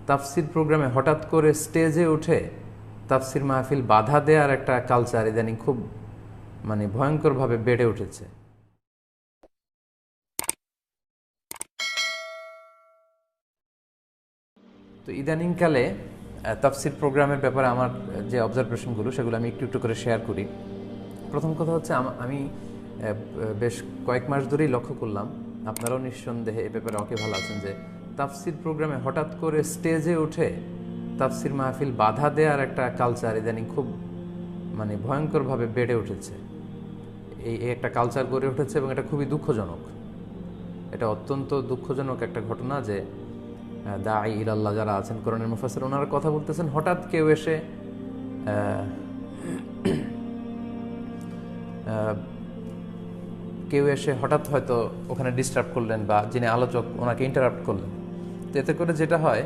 তাফসির প্রোগ্রামে হঠাৎ করে স্টেজে উঠে তাফসির মাহফিল বাধা দেওয়ার একটা কালচার ইদানিং খুব ভয়ঙ্করভাবে বেড়ে উঠেছে। তো ইদানিংকালে তাফসির প্রোগ্রামের ব্যাপারে আমার যে অবজারভেশনগুলো সেগুলো আমি একটু একটু করে শেয়ার করি। প্রথম কথা হচ্ছে, আমি বেশ কয়েক মাস ধরেই লক্ষ্য করলাম, আপনারাও নিঃসন্দেহে এ ব্যাপারে ভালো আছেন, যে তাফসির প্রোগ্রামে হঠাৎ করে স্টেজে উঠে তাফসির মাহফিল বাধা দেওয়ার একটা কালচার ইদানিং খুব ভয়ঙ্করভাবে বেড়ে উঠেছে। এই একটা কালচার গড়ে উঠেছে এবং এটা খুবই দুঃখজনক। এটা অত্যন্ত দুঃখজনক একটা ঘটনা যে দাঈ ইলাল্লাহ যারা আছেন, কোরআনের মুফাসসির, ওনারা কথা বলতেছেন, হঠাৎ কেউ এসে হঠাৎ হয়তো ওখানে ডিস্টার্ব করলেন বা যিনি আলোচক ওনাকে ইন্টারাপ্ট করলেন। তো এতে করে যেটা হয়,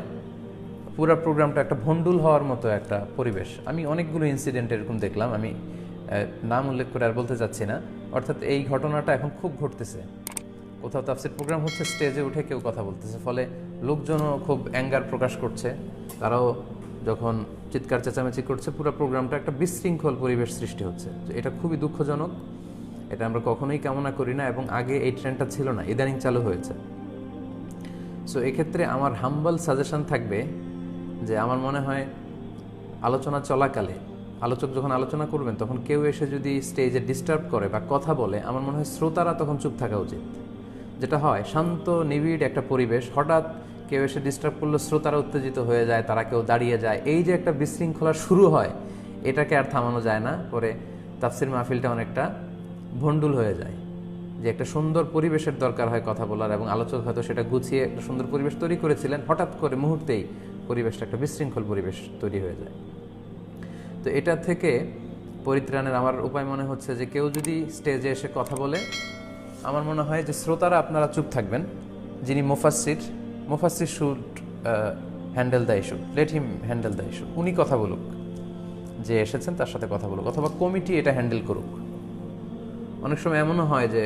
পুরো প্রোগ্রামটা একটা ভণ্ডুল হওয়ার মতো একটা পরিবেশ। আমি অনেকগুলো ইনসিডেন্ট এরকম দেখলাম, আমি নাম উল্লেখ করে আর বলতে চাচ্ছি না। অর্থাৎ এই ঘটনাটা এখন খুব ঘটতেছে। কোথাও তাফসির প্রোগ্রাম হচ্ছে, স্টেজে উঠে কেউ কথা বলতেছে, ফলে লোকজনও খুব অ্যাঙ্গার প্রকাশ করছে। তারাও যখন চিৎকার চেঁচামেচি করছে, পুরো প্রোগ্রামটা একটা বিশৃঙ্খল পরিবেশ সৃষ্টি হচ্ছে। তো এটা খুবই দুঃখজনক, এটা আমরা কখনোই কামনা করি না, এবং আগে এই ট্রেন্ডটা ছিল না, ইদানিং চালু হয়েছে। সো এক্ষেত্রে আমার হাম্বল সাজেশন থাকবে যে আমার মনে হয় আলোচনা চলাকালে, আলোচক যখন আলোচনা করবেন, তখন কেউ এসে যদি স্টেজে ডিস্টার্ব করে বা কথা বলে, আমার মনে হয় শ্রোতারা তখন চুপ থাকা উচিত। যেটা হয়, শান্ত নিবিড় একটা পরিবেশ, হঠাৎ কেউ এসে ডিস্টার্ব করলে শ্রোতারা উত্তেজিত হয়ে যায়, তারা কেউ দাঁড়িয়ে যায়, এই যে একটা বিশৃঙ্খলা শুরু হয়, এটাকে আর থামানো যায় না। পরে তাফসির মাহফিলটা অনেকটা ভণ্ডুল হয়ে যায়। যে একটা সুন্দর পরিবেশের দরকার হয় কথা বলার, এবং আলোচক হয়তো সেটা গুছিয়ে একটা সুন্দর পরিবেশ তৈরি করেছিলেন, হঠাৎ করে মুহূর্তেই পরিবেশটা একটা বিশৃঙ্খল পরিবেশ তৈরি হয়ে যায়। তো এটা থেকে পরিত্রাণের আমার উপায় মনে হচ্ছে যে কেউ যদি স্টেজে এসে কথা বলে, আমার মনে হয় যে শ্রোতারা আপনারা চুপ থাকবেন। যিনি মুফাসসির should handle the issue, let him handle the issue. উনি কথা বলুক, যে এসেছেন তার সাথে কথা বলুক, অথবা কমিটি এটা হ্যান্ডেল করুক। অনেক সময় এমনও হয় যে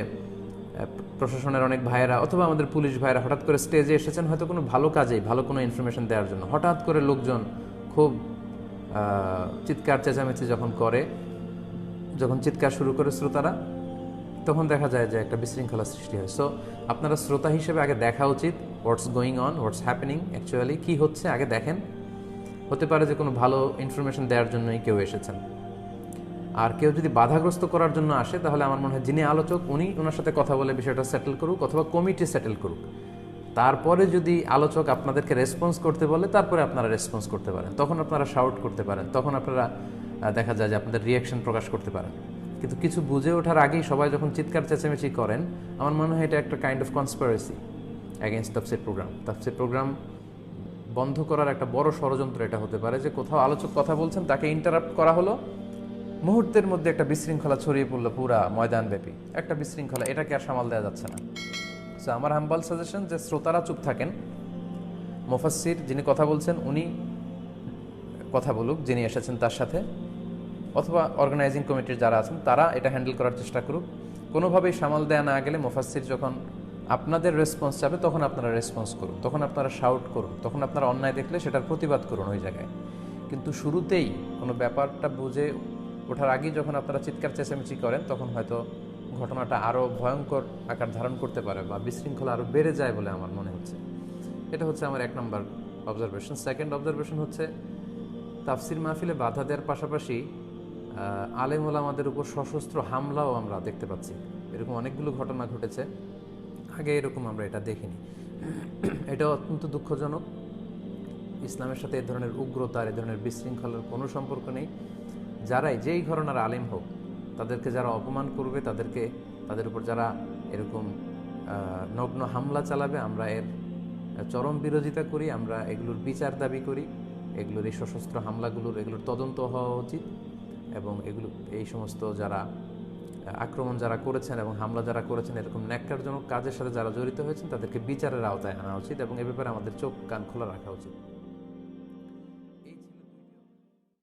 প্রশাসনের অনেক ভাইয়েরা অথবা আমাদের পুলিশ ভাইয়েরা হঠাৎ করে স্টেজে এসেছেন হয়তো কোনো ভালো কাজেই, ভালো কোনো ইনফরমেশন দেওয়ার জন্য, হঠাৎ করে লোকজন খুব চিৎকার চেঁচামেচি যখন চিৎকার শুরু করে শ্রোতারা, তখন দেখা যায় যে একটা বিশৃঙ্খলা সৃষ্টি হয়। সো আপনারা শ্রোতা হিসেবে আগে দেখা উচিত what's going on, what's happening, actually কী হচ্ছে আগে দেখেন। হতে পারে যে কোনো ভালো ইনফরমেশন দেওয়ার জন্যই কেউ এসেছেন। আর কেউ যদি বাধাগ্রস্ত করার জন্য আসে, তাহলে আমার মনে হয় যিনি আলোচক উনি ওনার সাথে কথা বলে বিষয়টা সেটেল করুক, অথবা কমিটি সেটেল করুক। তারপরে যদি আলোচক আপনাদেরকে রেসপন্স করতে বলে, তারপরে আপনারা রেসপন্স করতে পারেন, তখন আপনারা শাউট করতে পারেন, তখন আপনারা দেখা যায় যে আপনাদের রিয়াকশন প্রকাশ করতে পারেন। কিন্তু কিছু বুঝে ওঠার আগেই সবাই যখন চিৎকার চেঁচামেচি করেন, আমার মনে হয় এটা একটা কাইন্ড অফ কনস্পিরেসি অ্যাগেনস্ট তাফসির প্রোগ্রাম। তাফসির প্রোগ্রাম বন্ধ করার একটা বড় ষড়যন্ত্র এটা হতে পারে, যে কোথাও আলোচক কথা বলছেন, তাকে ইন্টারাপ্ট করা হলো, মুহূর্তের মধ্যে একটা বিশৃঙ্খলা ছড়িয়ে পড়লো পুরা ময়দানব্যাপী, একটা বিশৃঙ্খলা, এটাকে আর সামাল দেওয়া যাচ্ছে না। সো আমার হাম্বল সাজেশন যে শ্রোতারা চুপ থাকেন, মুফাসসির যিনি কথা বলছেন উনি কথা বলুক যিনি এসেছেন তার সাথে, অথবা অর্গানাইজিং কমিটির যারা আছেন তারা এটা হ্যান্ডেল করার চেষ্টা করুক। কোনোভাবেই সামাল দেওয়া না গেলে মুফাসসির যখন আপনাদের রেসপন্স চাবে, তখন আপনারা রেসপন্স করুন, তখন আপনারা শাউট করুন, তখন আপনারা অন্যায় দেখলে সেটার প্রতিবাদ করুন ওই জায়গায়। কিন্তু শুরুতেই কোনো ব্যাপারটা বুঝে ওঠার আগেই যখন আপনারা চিৎকার চেঁচামেচি করেন, তখন হয়তো ঘটনাটা আরও ভয়ঙ্কর আকার ধারণ করতে পারে বা বিশৃঙ্খলা আরও বেড়ে যায় বলে আমার মনে হচ্ছে। এটা হচ্ছে আমার 1 নম্বর অবজারভেশন। সেকেন্ড অবজারভেশন হচ্ছে, তাফসির মাহফিলে বাধা দেওয়ার পাশাপাশি আলেম ওলামাদের উপর সশস্ত্র হামলাও আমরা দেখতে পাচ্ছি। এরকম অনেকগুলো ঘটনা ঘটেছে, আগে এরকম আমরা এটা দেখিনি। এটা অত্যন্ত দুঃখজনক। ইসলামের সাথে এ ধরনের উগ্রতার, এ ধরনের বিশৃঙ্খলার কোনো সম্পর্ক নেই। যেই ঘরানার আলেম হোক, তাদেরকে যারা অপমান করবে, তাদের উপর যারা এরকম নগ্ন হামলা চালাবে, আমরা এর চরম বিরোধিতা করি, আমরা এগুলোর বিচার দাবি করি। এই সশস্ত্র এগুলোর তদন্ত হওয়া উচিত, এবং এই সমস্ত আক্রমণ যারা করেছেন এবং হামলা যারা করেছেন, এরকম ন্যাক্কারজনক কাজের সাথে যারা জড়িত হয়েছেন, তাদেরকে বিচারের আওতায় আনা উচিত, এবং এ ব্যাপারে আমাদের চোখ কান খোলা রাখা উচিত।